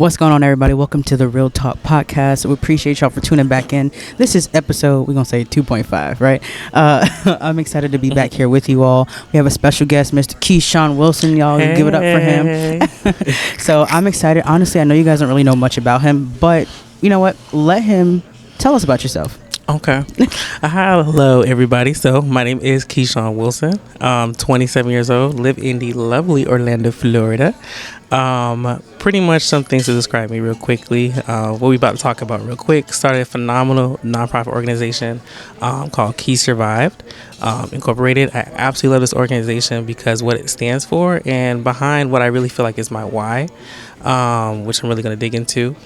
What's going on, everybody? Welcome to the Real Talk Podcast. We appreciate y'all for tuning back in. This is episode, we're going to say 2.5, right? I'm excited to be back here with you all. We have a special guest, Mr. Keshawn Wilson. Y'all give it up for him. So I'm excited. Honestly, I know you guys don't really know much about him, but you know what? Let him tell us about yourself. Okay. Hello, everybody. So my name is Keshawn Wilson. I'm 27 years old, live in the lovely Orlando, Florida. Pretty much some things to describe me real quickly. What we about to talk about real quick. Started a phenomenal nonprofit organization called Keysurvived Incorporated. I absolutely love this organization because what it stands for and behind what I really feel like is my why, which I'm really going to dig into.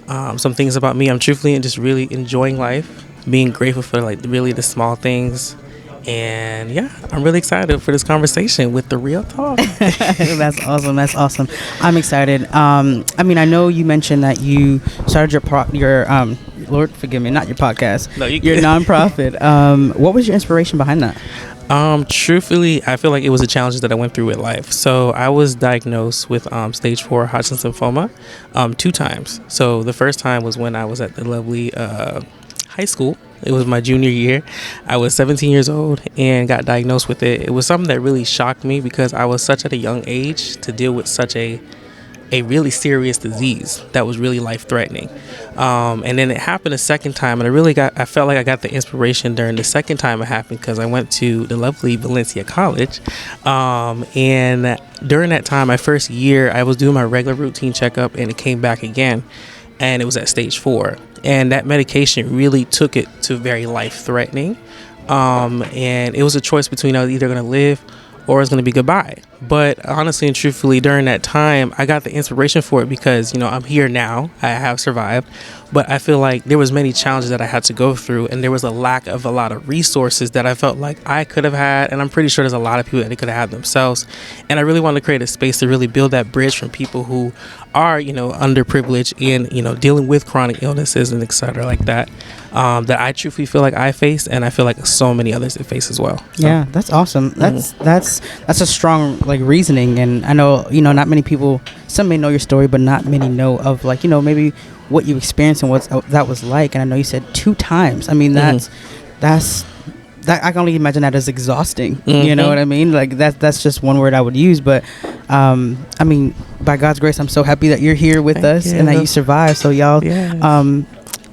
Some things about me. I'm truthfully and just really enjoying life, being grateful for like really the small things. And yeah, I'm really excited for this conversation with the Real Talk. That's awesome. I'm excited. I mean, I know you mentioned that you started your Lord forgive me, not your podcast. No, your nonprofit. What was your inspiration behind that? Truthfully, I feel like it was the challenges that I went through with life. So I was diagnosed with stage 4 Hodgkin lymphoma 2 times. So the first time was when I was at the lovely high school. It was my junior year. I was 17 years old and got diagnosed with it. It was something that really shocked me because I was such at a young age to deal with such a really serious disease that was really life-threatening. And then it happened a second time, and I felt like I got the inspiration during the second time it happened because I went to the lovely Valencia College. And during that time, my first year, I was doing my regular routine checkup, and it came back again, and it was at stage 4. And that medication really took it to very life-threatening. And it was a choice between I was either going to live or it's going to be goodbye. But honestly and truthfully, during that time, I got the inspiration for it because, I'm here now. I have survived. But I feel like there was many challenges that I had to go through, and there was a lack of a lot of resources that I felt like I could have had, and I'm pretty sure there's a lot of people that they could have had themselves. And I really wanted to create a space to really build that bridge from people who are, underprivileged and, dealing with chronic illnesses and et cetera like that, that I truthfully feel like I face, and I feel like so many others that face as well. So. Yeah, that's awesome. That's a strong reasoning, and I know not many people. Some may know your story, but not many know of maybe what you experienced and what that was like. And I know you said 2 times. I mean, that I can only imagine that as exhausting. Mm-hmm. You know what I mean? Like that's just one word I would use. But I mean, by God's grace, I'm so happy that you're here with us and that you survived. So y'all, yes.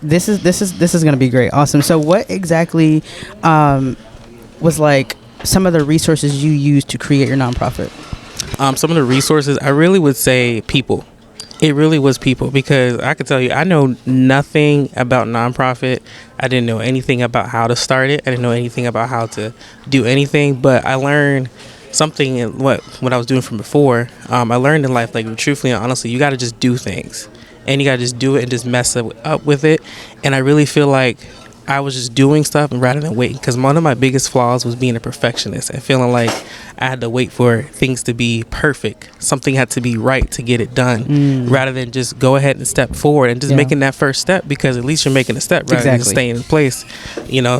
This is gonna be great. Awesome. So what exactly was like some of the resources you used to create your nonprofit? Some of the resources, I really would say people. It really was people, because I could tell you, I know nothing about nonprofit. I didn't know anything about how to start it. I didn't know anything about how to do anything, but I learned something in what I was doing from before. I learned in life, truthfully and honestly, you got to just do things, and you got to just do it and just mess up with it. And I really feel like I was just doing stuff rather than waiting, because one of my biggest flaws was being a perfectionist and feeling like I had to wait for things to be perfect. Something had to be right to get it done, rather than just go ahead and step forward and just making that first step, because at least you're making a step rather than staying in place,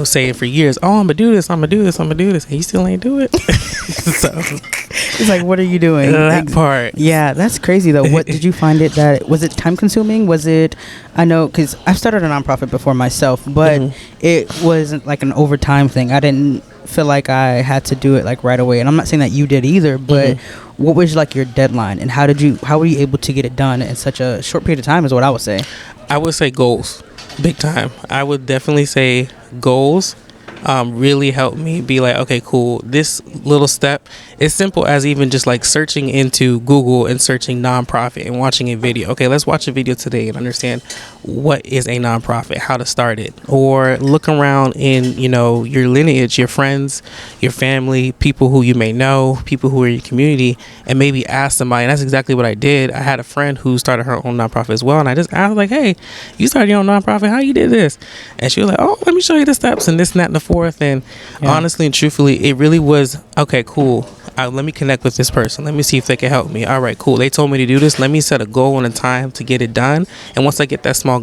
saying for years, oh, I'm going to do this, and you still ain't do it. So it's like, what are you doing? That part. Yeah, that's crazy though. What did you find was it time consuming? Was it, I know, because I've started a nonprofit before myself, but it wasn't like an overtime thing. I didn't feel like I had to do it right away, and I'm not saying that you did either, but what was your deadline, and how were you able to get it done in such a short period of time is what I would say. I would say goals, big time. I would definitely say goals really helped me be like, okay, cool, this little step is simple as even just searching into Google and searching nonprofit and watching a video. Okay, let's watch a video today and understand what is a nonprofit, how to start it, or look around in your lineage, your friends, your family, people who you may know, people who are in your community, and maybe ask somebody. And that's exactly what I did. I had a friend who started her own nonprofit as well, and I just asked hey, you started your own nonprofit, how you did this? And she was like, oh, let me show you the steps and this and that and the fourth. And honestly and truthfully, it really was, okay, cool, let me connect with this person, let me see if they can help me. All right, cool, they told me to do this, let me set a goal and a time to get it done. And once I get that small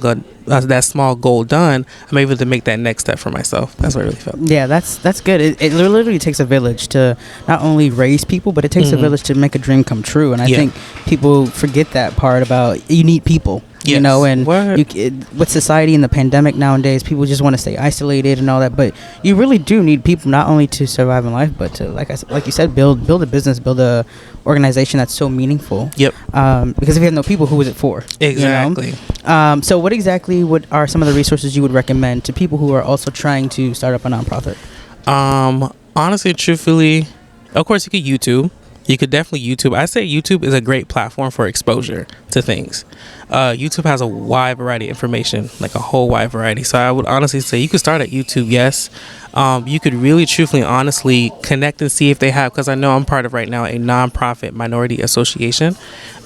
that small goal done, I'm able to make that next step for myself. That's what I really felt. Yeah, that's good. It literally takes a village to not only raise people, but it takes a village to make a dream come true. And I think people forget that part about you need people. You know, and with society and the pandemic nowadays, people just want to stay isolated and all that. But you really do need people not only to survive in life, but to, like you said, build a business, build a organization that's so meaningful. Yep. Because if you have no people, who is it for? Exactly. You know? So what exactly are some of the resources you would recommend to people who are also trying to start up a nonprofit? Honestly, truthfully, of course, you could YouTube. You could definitely YouTube. I say YouTube is a great platform for exposure to things. YouTube has a wide variety of information, like a whole wide variety. So I would honestly say you could start at YouTube, yes. You could really, truthfully, honestly connect and see if they have, because I know I'm part of right now a nonprofit minority association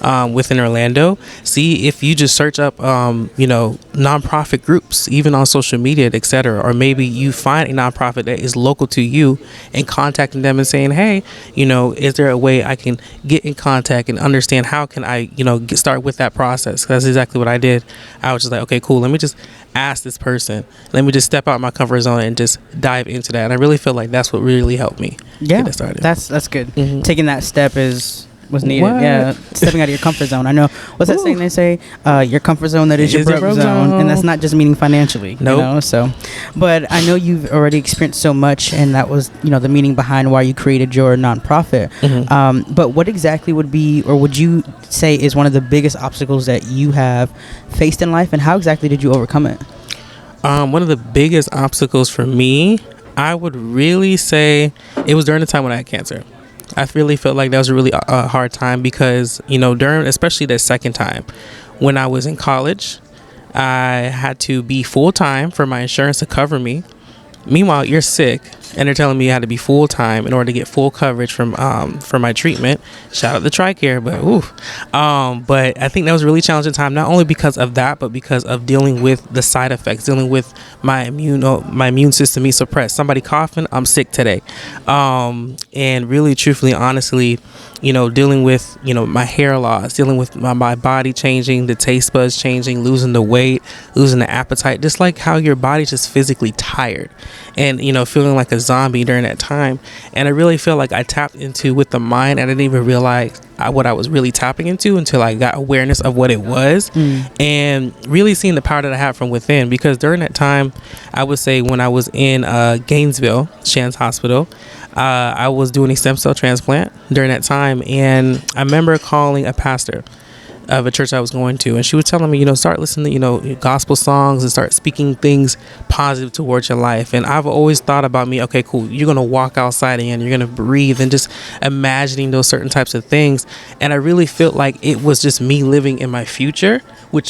within Orlando. See if you just search up, nonprofit groups, even on social media, etc. Or maybe you find a nonprofit that is local to you and contacting them and saying, hey, is there a way I can get in contact and understand how can I, start with that process? That's exactly what I did. I was just like, okay, cool. Let me just ask this person. Let me just step out my comfort zone and just dive into that. And I really feel like that's what really helped me get it started. That's good. Mm-hmm. Taking that step was needed. What? Yeah, stepping out of your comfort zone. I know. What's that saying they say? Your comfort zone, that is your broke zone. And that's not just meaning financially. Nope. So, but I know you've already experienced so much, and that was, the meaning behind why you created your nonprofit. Mm-hmm. But what exactly would be, or would you say is one of the biggest obstacles that you have faced in life, and how exactly did you overcome it? One of the biggest obstacles for me, I would really say it was during the time when I had cancer. I really felt like that was a really hard time because, during, especially that second time, when I was in college, I had to be full-time for my insurance to cover me. Meanwhile, you're sick, and they're telling me you had to be full-time in order to get full coverage from for my treatment. Shout out to TRICARE, but oof. But I think that was a really challenging time, not only because of that, but because of dealing with the side effects, dealing with my immune system being suppressed. Somebody coughing, I'm sick today. And really, truthfully, honestly, dealing with, my hair loss, dealing with my body changing, the taste buds changing, losing the weight, losing the appetite, just like how your body's just physically tired and, feeling like a zombie during that time. And I really feel like I tapped into with the mind. I didn't even realize what I was really tapping into until I got awareness of what it was and really seeing the power that I have from within. Because during that time, I would say when I was in Gainesville, Shands Hospital, I was doing a stem cell transplant during that time. And I remember calling a pastor of a church I was going to, and she was telling me, start listening to, gospel songs and start speaking things positive towards your life. And I've always thought about me, okay, cool, you're going to walk outside and you're going to breathe and just imagining those certain types of things. And I really felt like it was just me living in my future,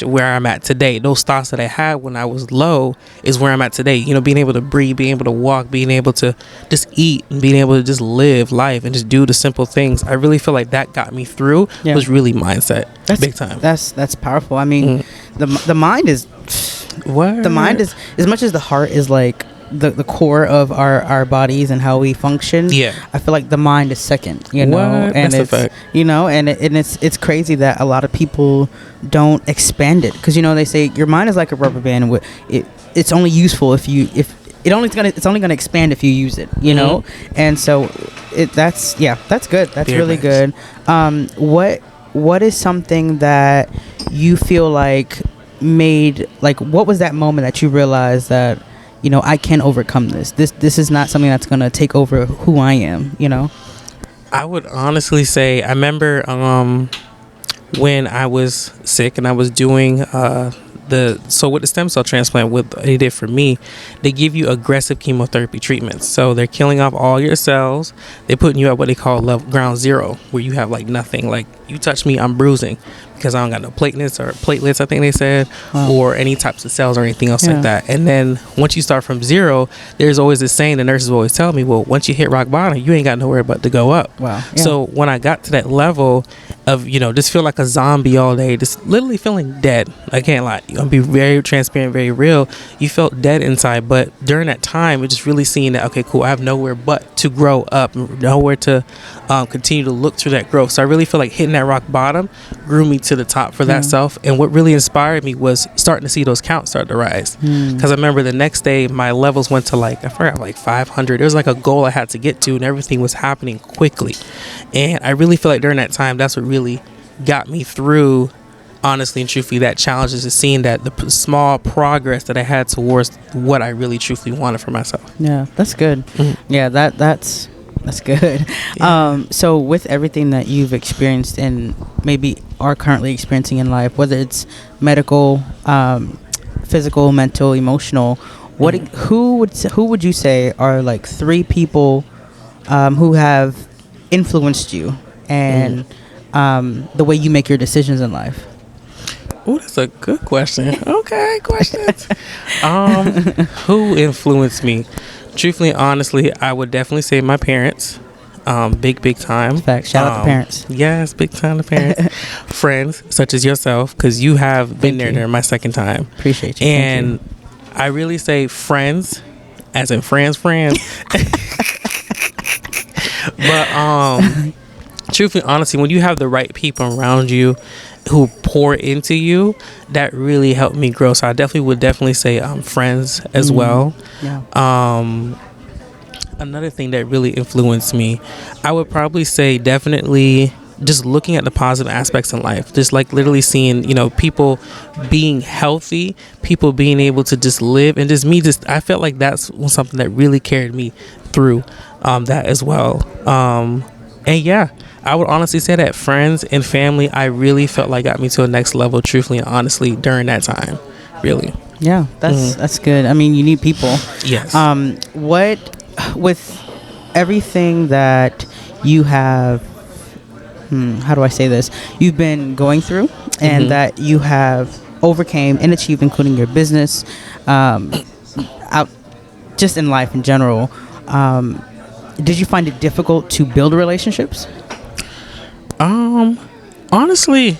where I'm at today. Those thoughts that I had when I was low is where I'm at today. Being able to breathe, being able to walk, being able to just eat, and being able to just live life and just do the simple things. I really feel like that got me through. Was really mindset. That's big time. That's powerful. I mean, the mind is the mind is, as much as the heart is like the core of our bodies and how we function. Yeah, I feel like the mind is second. And that's it's a fact. And it's crazy that a lot of people don't expand it, because they say your mind is like a rubber band. It's only useful if it's only gonna expand if you use it. And so that's good. That's very really nice. Good. What is something that you feel like what was that moment that you realized that, I can overcome this? This is not something that's going to take over who I am, I would honestly say, I remember when I was sick and I was doing with the stem cell transplant, what they did for me, they give you aggressive chemotherapy treatments. So they're killing off all your cells. They're putting you at what they call ground zero, where you have like nothing. Like, you touch me, I'm bruising, because I don't got no platelets, I think they said, or any types of cells or anything else like that. And then once you start from zero, there's always this saying the nurses always tell me, well, once you hit rock bottom, you ain't got nowhere but to go up. Wow. Yeah. So when I got to that level of, just feel like a zombie all day, just literally feeling dead. I can't lie. I'm be very transparent, very real. You felt dead inside. But during that time, it's just really seeing that, okay, cool, I have nowhere but to grow up, nowhere to continue to look through that growth. So I really feel like hitting that rock bottom grew me to to the top for that self. And what really inspired me was starting to see those counts start to rise. Because I remember the next day my levels went to like, I forgot, like 500. It was like a goal I had to get to, and everything was happening quickly. And I really feel like during that time, that's what really got me through, honestly and truthfully, that challenge, is seeing that the small progress that I had towards what I really truthfully wanted for myself. Yeah, that's good. Yeah, that's good. Yeah. So with everything that you've experienced and maybe are currently experiencing in life, whether it's medical, physical, mental, emotional, who would you say are like 3 people who have influenced you and the way you make your decisions in life? Oh, that's a good question. Okay, questions. Who influenced me? Truthfully, honestly, I would definitely say my parents. Big time. Facts. Shout out to parents. Yes, big time to parents. Friends such as yourself, because you have been there during my second time. Appreciate you. And I really say friends, as in friends. But truthfully, honestly, when you have the right people around you who pour into you, that really helped me grow. So I would say friends as well. Yeah. Another thing that really influenced me, I would probably say definitely just looking at the positive aspects in life, just like literally seeing, people being healthy, people being able to just live, and I felt like that's something that really carried me through that as well. And yeah, I would honestly say that friends and family, I really felt like got me to a next level, truthfully and honestly, during that time. Really. Yeah, that's good. I mean, you need people. Yes. With everything that you have, how do I say this? You've been going through, and that you have overcame and achieved, including your business, out just in life in general. Did you find it difficult to build relationships? Honestly,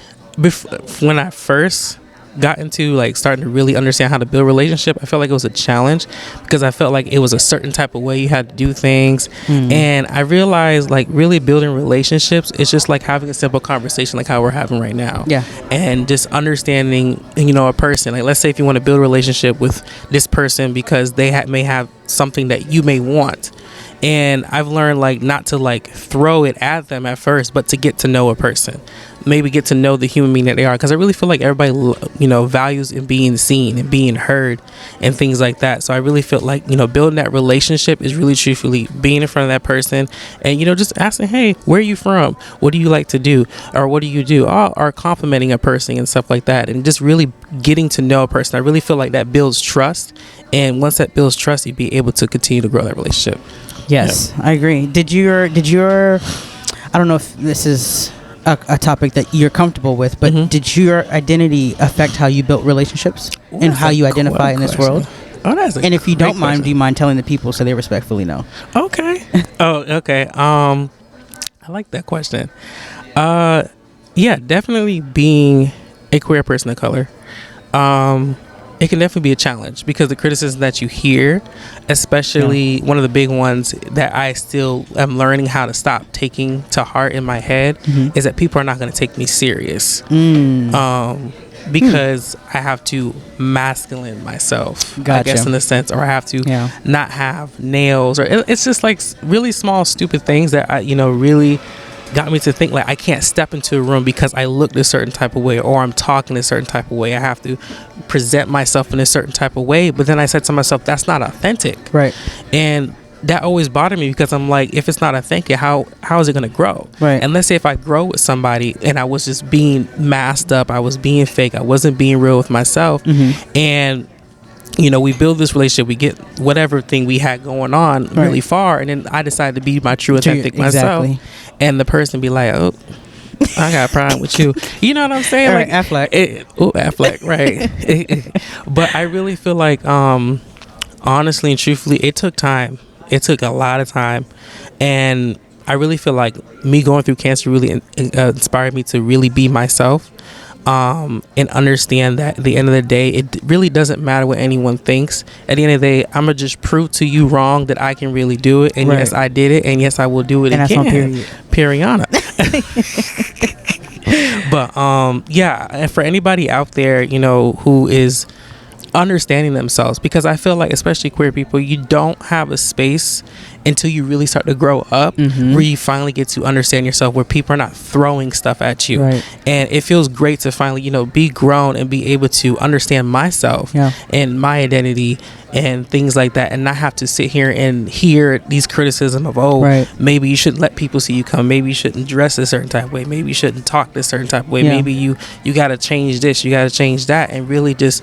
when I first got into like starting to really understand how to build a relationship, I felt like it was a challenge, because I felt like it was a certain type of way you had to do things. And I realized like really building relationships, it's just like having a simple conversation like how we're having right now. Yeah. And just understanding, a person. Like, let's say if you want to build a relationship with this person because they may have something that you may want. And I've learned like not to like throw it at them at first, but to get to know a person, maybe get to know the human being that they are. Because I really feel like everybody, values in being seen and being heard and things like that. So I really feel like, building that relationship is really truthfully being in front of that person and, just asking, hey, where are you from? What do you like to do? Or what do you do? Or complimenting a person and stuff like that. And just really getting to know a person. I really feel like that builds trust. And once that builds trust, you'd be able to continue to grow that relationship. Yes, I agree. Did your I don't know if this is a topic that you're comfortable with, but did your identity affect how you built relationships and how you identify in this world? Oh, that's and if you don't mind, do you mind telling the people so they respectfully know? Okay. Okay. I like that question. Yeah, definitely being a queer person of color. It can definitely be a challenge because the criticism that you hear, especially one of the big ones that I still am learning how to stop taking to heart in my head, is that people are not going to take me serious. Because I have to masculine myself, I guess, in a sense, or I have to not have nails, or it's just like really small, stupid things that I, really got me to think like I can't step into a room because I look a certain type of way or I'm talking a certain type of way. I have to present myself in a certain type of way. But then I said to myself, that's not authentic. Right. And that always bothered me because I'm like, if it's not authentic, how is it going to grow? Right. And let's say if I grow with somebody and I was just being masked up, I was being fake, I wasn't being real with myself, and we build this relationship, we get whatever thing we had going on really far, and then I decided to be my true authentic myself, and the person be like, oh, I got a problem with you. You know what I'm saying? Like Affleck. Affleck, right. But I really feel like, honestly and truthfully, it took time. It took a lot of time. And I really feel like me going through cancer really inspired me to really be myself. And understand that at the end of the day, it really doesn't matter what anyone thinks. At the end of the day, I'm gonna just prove to you wrong that I can really do it, and yes, I did it, and yes, I will do it and again. That's on period. Periana. But yeah, and for anybody out there, you know, who is understanding themselves, because I feel like especially queer people, you don't have a space until you really start to grow up where you finally get to understand yourself, where people are not throwing stuff at you. Right. And it feels great to finally, you know, be grown and be able to understand myself and my identity and things like that, and not have to sit here and hear these criticism of maybe you shouldn't let people see you come, maybe you shouldn't dress a certain type of way, maybe you shouldn't talk this certain type of way, maybe you got to change this, you got to change that, and really just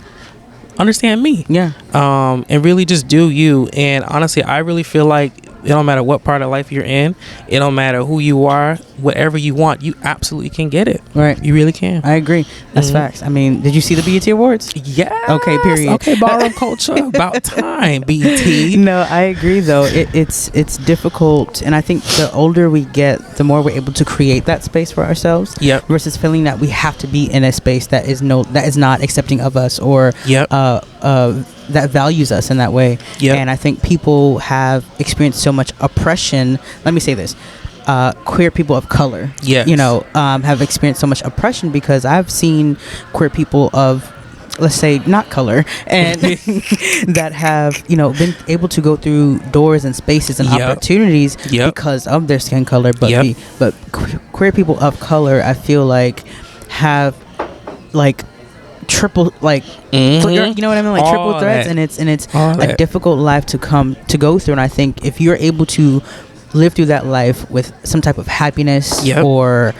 understand me. And really just do you. And honestly, I really feel like it don't matter what part of life you're in, it don't matter who you are, whatever you want, you absolutely can get it. Right. You really can. I agree. That's facts. I mean, did you see the BET Awards? Yeah. Okay, period. Okay, ballroom culture. About time, BET. No, I agree though. It's difficult, and I think the older we get, the more we're able to create that space for ourselves. Versus feeling that we have to be in a space that is not accepting of us, or that values us in that way. And I think people have experienced so much oppression. Let me say this. Queer people of color, you know, have experienced so much oppression, because I've seen queer people of, let's say, not color, and that have, you know, been able to go through doors and spaces and opportunities because of their skin color. But queer people of color, I feel like, have like triple, like you know what I mean, like triple threats, and it's a difficult life to go through. And I think if you're able to live through that life with some type of happiness or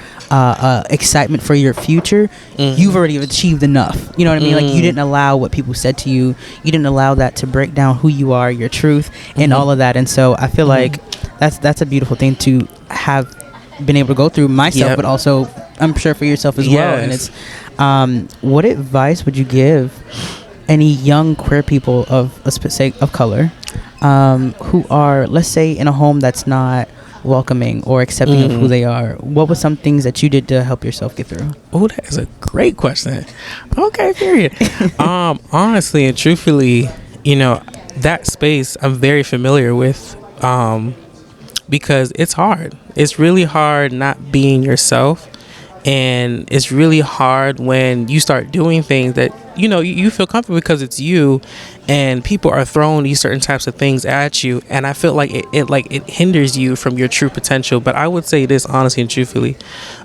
excitement for your future, you've already achieved enough. You know what I mean? Like, you didn't allow what people said to you, you didn't allow that to break down who you are, your truth, and all of that. And so I feel like that's a beautiful thing to have been able to go through myself, but also I'm sure for yourself as well. And it's what advice would you give any young queer people of, let's say, of color, who are, let's say, in a home that's not welcoming or accepting of who they are? What were some things that you did to help yourself get through? Oh, that is a great question. Okay, period. Honestly and truthfully, you know, that space I'm very familiar with, because it's hard. It's really hard not being yourself. And it's really hard when you start doing things that, you know, you feel comfortable because it's you, and people are throwing these certain types of things at you. And I feel like it hinders you from your true potential. But I would say this honestly and truthfully.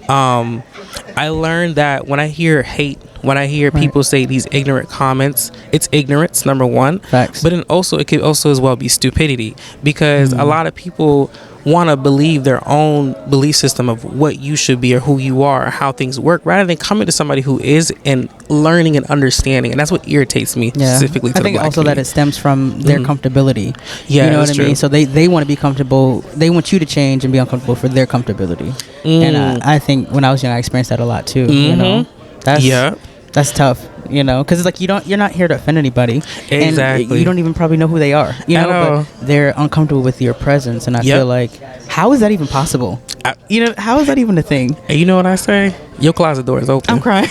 I learned that when I hear hate, when I hear people say these ignorant comments, it's ignorance, number one. Facts. But then also, it could also as well be stupidity, because a lot of people want to believe their own belief system of what you should be or who you are or how things work, rather than coming to somebody who is and learning and understanding. And that's what irritates me specifically to I think the Black also community. that it stems from their comfortability. Yeah, you know that's what I mean? true. So they want to be comfortable. They want you to change and be uncomfortable for their comfortability. And I think when I was young, I experienced that a lot too. You know, that's tough. You know, because it's like you're not here to offend anybody. Exactly. And you don't even probably know who they are. You know, but they're uncomfortable with your presence, and I feel like, how is that even possible? You know, how is that even a thing? And you know what I say? Your closet door is open. I'm crying.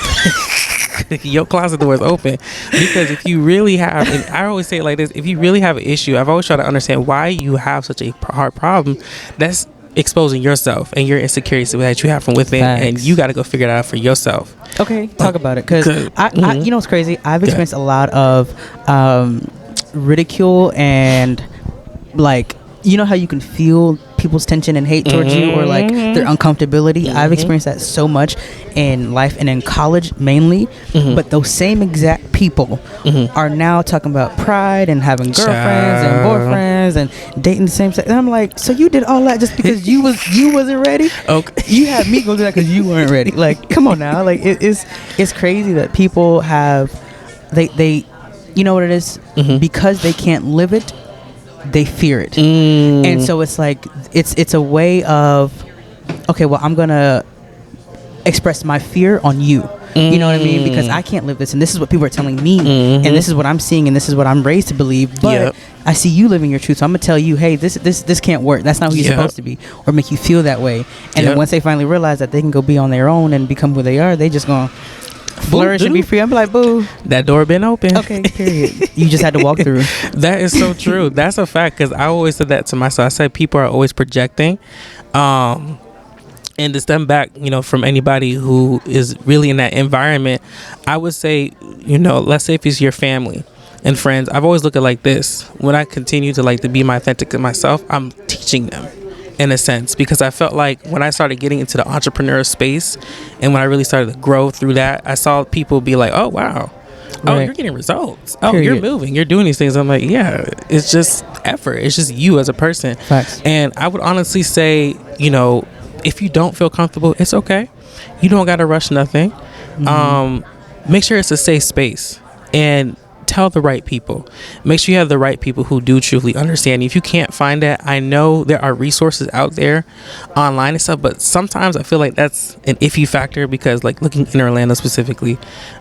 Your closet door is open, because if you really have, and I always say it like this, if you really have an issue, I've always tried to understand why you have such a hard problem. That's exposing yourself and your insecurities that you have from within. Facts. And you got to go figure it out for yourself. Okay, talk about it, because I you know what's crazy? I've experienced a lot of ridicule, and like, you know how you can feel people's tension and hate towards you, or like their uncomfortability. I've experienced that so much in life and in college mainly. But those same exact people are now talking about pride and having girlfriends and boyfriends and dating the same sex. And I'm like, so you did all that just because you wasn't ready? Okay, you had me go through that because you weren't ready. Like, come on now. Like, it's crazy that people have they you know what it is, because they can't live it, they fear it. And so it's like it's a way of, okay, well, I'm gonna express my fear on you. You know what I mean? Because I can't live this, and this is what people are telling me, and this is what I'm seeing, and this is what I'm raised to believe. But I see you living your truth, so I'm gonna tell you, hey, this can't work. That's not who you're supposed to be, or make you feel that way. And then once they finally realize that they can go be on their own and become who they are, they just gonna flourish and be free. I'm like, boo, that door been open. Okay, period. You just had to walk through. That is so true. That's a fact, because I always said that to myself. I said people are always projecting. And to step back, from anybody who is really in that environment, I would say, let's say if it's your family and friends, I've always looked at it like this. When I continue to be my authentic myself, I'm teaching them in a sense, because I felt like when I started getting into the entrepreneur space and when I really started to grow through that, I saw people be like, oh, wow. Oh, you're getting results. Oh, you're moving. You're doing these things. I'm like, yeah, it's just effort. It's just you as a person. Facts. And I would honestly say, if you don't feel comfortable, it's okay. You don't got to rush nothing. Make sure it's a safe space and tell the right people. Make sure you have the right people who do truly understand. If you can't find that, I know there are resources out there online and stuff, but sometimes I feel like that's an iffy factor because looking in Orlando specifically,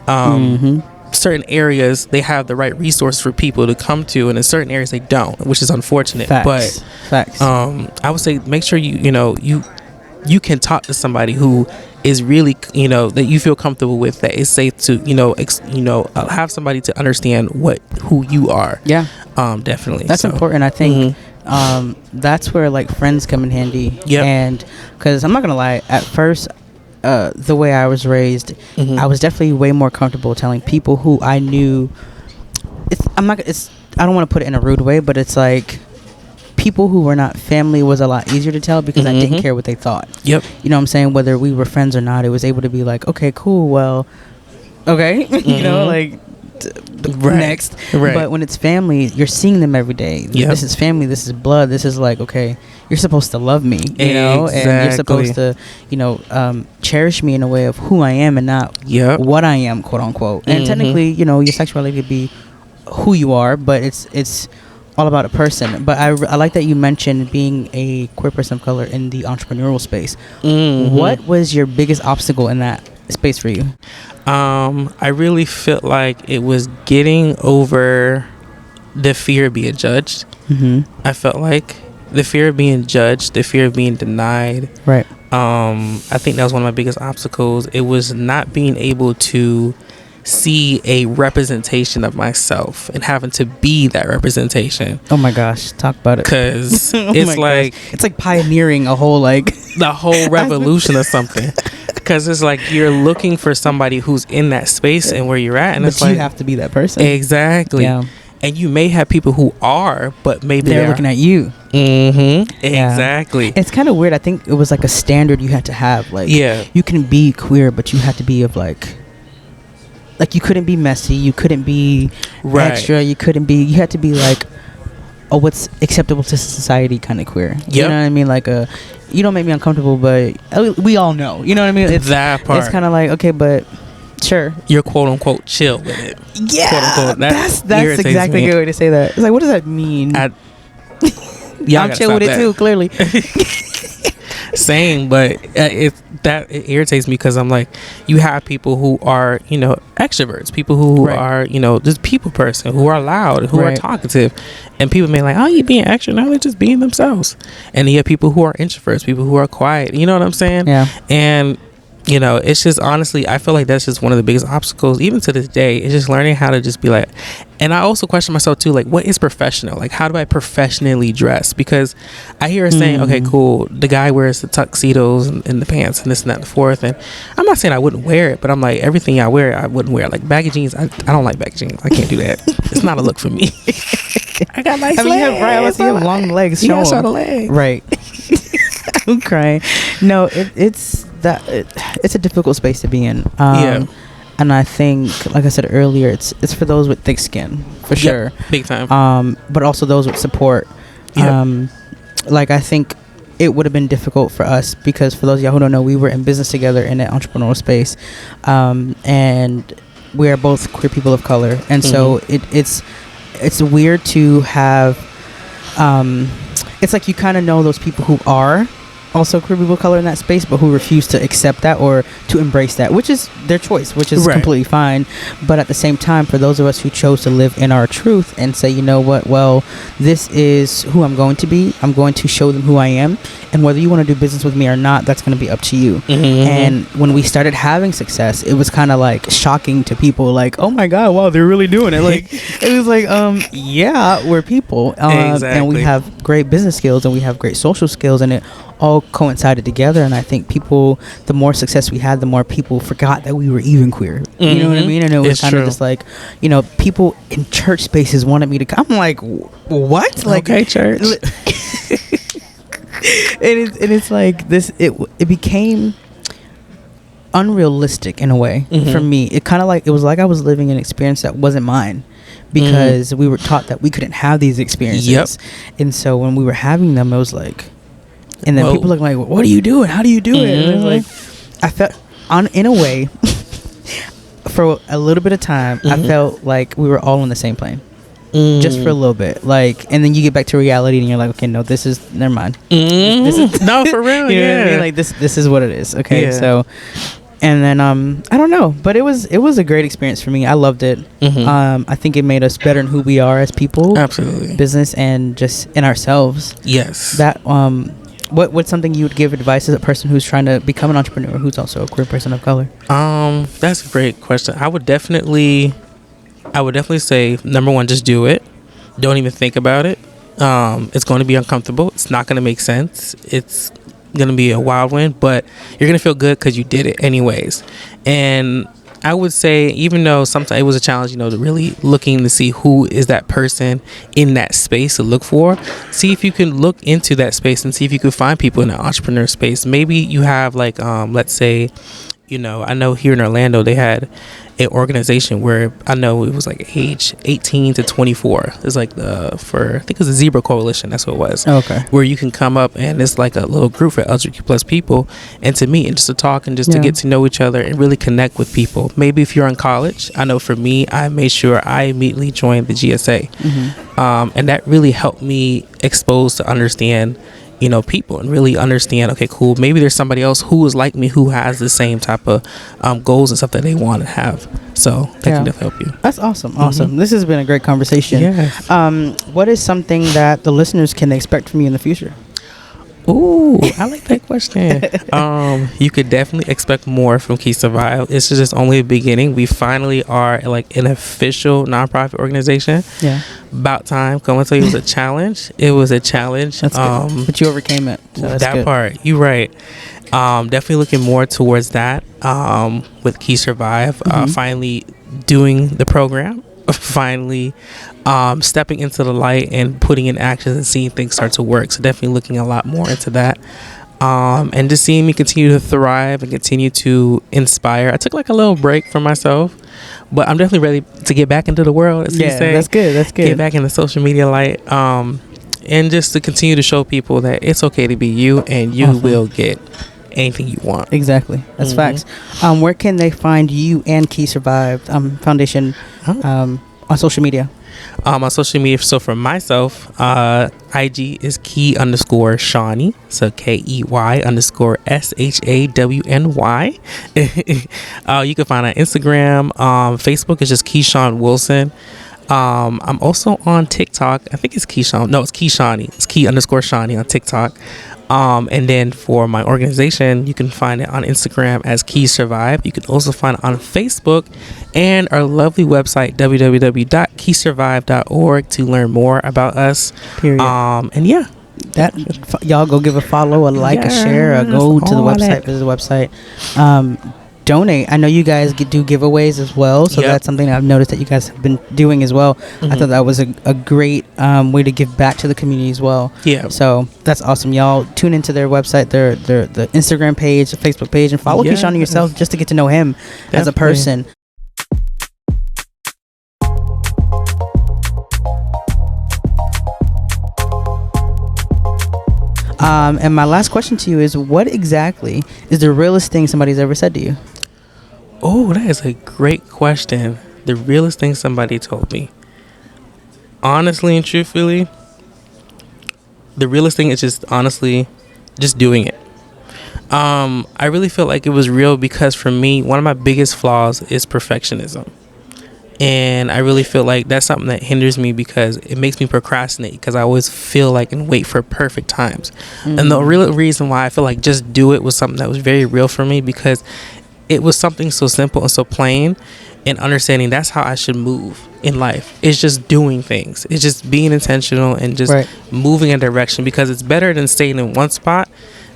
certain areas they have the right resource for people to come to, and in certain areas they don't, which is unfortunate. Facts. I would say make sure you can talk to somebody who is really that you feel comfortable with, that is safe to have somebody to understand who you are. Definitely, that's important. I think that's where friends come in handy. And because I'm not gonna lie, at first the way I was raised, I was definitely way more comfortable telling people who I knew. I don't want to put it in a rude way, but it's like people who were not family was a lot easier to tell because I didn't care what they thought. You know what I'm saying? Whether we were friends or not, it was able to be like, okay, cool, well, okay, next. But when it's family, you're seeing them every day. This is family, this is blood, this is okay, you're supposed to love me, and you're supposed to cherish me in a way of who I am and not what I am, quote unquote. And technically, your sexuality could be who you are, but it's all about a person. But I like that you mentioned being a queer person of color in the entrepreneurial space. What was your biggest obstacle in that space for you? I really felt like it was getting over the fear of being judged. I felt like the fear of being judged, the fear of being denied. Right. I think that was one of my biggest obstacles. It was not being able to see a representation of myself and having to be that representation. Oh my gosh, talk about it. Because it's like pioneering a whole the whole revolution or something. Because it's you're looking for somebody who's in that space and where you're at, and but you have to be that person. Exactly. And you may have people who are, but maybe they're looking at you. Exactly. It's kind of weird. I think it was a standard you had to have. You can be queer, but you had to be of you couldn't be messy, you couldn't be extra, you had to be what's acceptable to society kind of queer. You know what I mean? You don't make me uncomfortable, but we all know. You know what I mean? It's that part. It's kind of okay, but sure. You're quote unquote chill with it. Yeah. Quote unquote. That's exactly a good way to say that. It's what does that mean? I'm chill with it too, clearly. Same, but it irritates me because I'm you have people who are extroverts, people who are just people person, who are loud, who are talkative, and people may oh, you being extra. No, they're just being themselves. And you have people who are introverts, people who are quiet. You know what I'm saying? Yeah. And it's just honestly, I feel like that's just one of the biggest obstacles even to this day. It's just learning how to just be and I also question myself too, what is professional? How do I professionally dress? Because I hear her saying, okay, cool, the guy wears the tuxedos and the pants and this and that and the fourth, and I'm not saying I wouldn't wear it, but I'm everything I wear I wouldn't wear. Baggy jeans, I don't like baggy jeans. I can't do that. It's not a look for me. I got nice legs. You have long legs. Show the legs. Right. I'm crying. No, it's a difficult space to be in. And I think, like I said earlier, it's for those with thick skin, for sure. Big time. But also those with support. I think it would have been difficult for us because for those of y'all who don't know, we were in business together in the entrepreneurial space, and we are both queer people of color, and so it's weird to have. It's you kind of know those people who are also queer people of color in that space, but who refuse to accept that or to embrace that, which is their choice, which is completely fine. But at the same time, for those of us who chose to live in our truth and say, you know what, well, this is who I'm going to be, I'm going to show them who I am, and whether you want to do business with me or not, that's going to be up to you. And when we started having success, it was kind of shocking to people, oh my god, wow, they're really doing it. It was yeah, we're people, and we have great business skills and we have great social skills, and it all coincided together, and I think people, the more success we had, the more people forgot that we were even queer. You know what I mean? And it was kind of just like, you know, people in church spaces wanted me to come. I'm like, what? Like, okay, church. It's like this. It became unrealistic in a way for me. It kind of like, it was like I was living an experience that wasn't mine, because we were taught that we couldn't have these experiences. And so when we were having them, it was like, and then people look like, what are you doing? How do you do it? And it was like, I felt in a way for a little bit of time, I felt like we were all on the same plane. Just for a little bit, like, and then you get back to reality and you're like, okay, no, this is, never mind. This is no, for real. You know what I mean? Like, this is what it is. Okay. So, and then I don't know, but it was a great experience for me. I loved it. I think it made us better in who we are as people. Absolutely. Business and just in ourselves. Yes. That what's something you would give advice as a person who's trying to become an entrepreneur, who's also a queer person of color? That's a great question. I would definitely say, number one, just do it. Don't even think about it. It's going to be uncomfortable. It's not going to make sense. It's going to be a wild wind, but you're going to feel good because you did it anyways. And I would say, even though sometimes it was a challenge, you know, to really looking to see who is that person in that space to look for, see if you can look into that space and see if you can find people in the entrepreneur space. Maybe you have like, let's say, you know, I know here in Orlando they had an organization where I know it was like age 18 to 24. It's like I think it was a Zebra Coalition. That's what it was. Okay. Where you can come up and it's like a little group for LGBTQ plus people, and to meet and just to talk and just to get to know each other and really connect with people. Maybe if you're in college, I know for me, I made sure I immediately joined the GSA, and that really helped me expose to understand, you know, people and really understand, okay, cool, maybe there's somebody else who is like me who has the same type of goals and stuff that they want to have. So that can definitely help you. That's awesome. This has been a great conversation. Yes. What is something that the listeners can expect from you in the future? Ooh, I like that question. You could definitely expect more from Keysurvived. It's just only the beginning. We finally are like an official nonprofit organization. Yeah. About time. Come and tell you, it was a challenge. It was a challenge. That's good. But you overcame it. So that's that good. Part. You're right. Definitely looking more towards that. With Keysurvived, finally doing the program. Finally stepping into the light and putting in action and seeing things start to work. So definitely looking a lot more into that, and just seeing me continue to thrive and continue to inspire. I took like a little break for myself, but I'm definitely ready to get back into the world, as you say. That's good. Get back in the social media light, and just to continue to show people that it's okay to be you, and you will get anything you want. Exactly. That's facts. Where can they find you and Keysurvived Foundation on social media? On social media, so for myself, IG is Key_Shawny, so KEY_SHAWNY. You can find on Instagram. Facebook is just Keshawn Wilson. I'm also on TikTok. I think it's Keyshawn. No, it's Keyshawny. It's Key_Shawny on TikTok. And then for my organization, you can find it on Instagram as Keysurvived. You can also find it on Facebook and our lovely website, www.keysurvived.org, to learn more about us. Period. And yeah. That y'all go give a follow, a like, a share, or go to the website, visit the website. Donate. I know you guys do giveaways as well, so that's something I've noticed that you guys have been doing as well. I thought that was a great way to give back to the community as well. Yeah. So that's awesome. Y'all tune into their website, their the Instagram page, the Facebook page, and follow Keshawn yourself just to get to know him as a person. And my last question to you is, what exactly is the realest thing somebody's ever said to you? Oh, that is a great question. The realest thing somebody told me. Honestly and truthfully, the realest thing is just doing it. I really feel like it was real because for me, one of my biggest flaws is perfectionism. And I really feel like that's something that hinders me because it makes me procrastinate, because I always feel like and wait for perfect times. And the real reason why I feel like just do it was something that was very real for me, because it was something so simple and so plain, and understanding that's how I should move in life. It's just doing things. It's just being intentional and just moving in a direction, because it's better than staying in one spot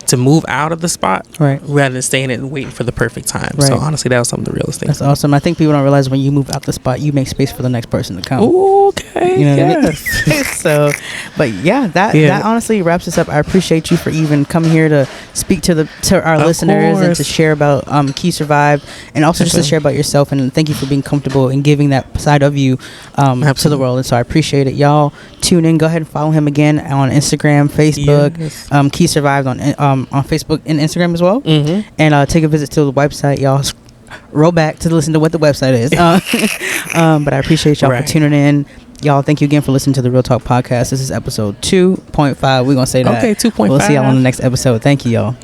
to move out of the spot, Right. rather than staying and waiting for the perfect time. Right. So honestly, that was some of the realest things. That's awesome. I think people don't realize when you move out the spot, you make space for the next person to come. Okay. You know yes. what I mean? So, but yeah, that honestly wraps us up. I appreciate you for even coming here to speak to our listeners and to share about Keysurvived, and also just to share about yourself. And thank you for being comfortable and giving that side of you to the world. And so I appreciate it. Y'all tune in. Go ahead and follow him again on Instagram, Facebook, Keysurvived on Facebook and Instagram as well. Mm-hmm. And take a visit to the website, y'all. Roll back to listen to what the website is. But I appreciate y'all for tuning in. Y'all, thank you again for listening to the Real Talk Podcast. This is episode 2.5. We're going to say that. Okay, 2.5. We'll see y'all on the next episode. Thank you, y'all.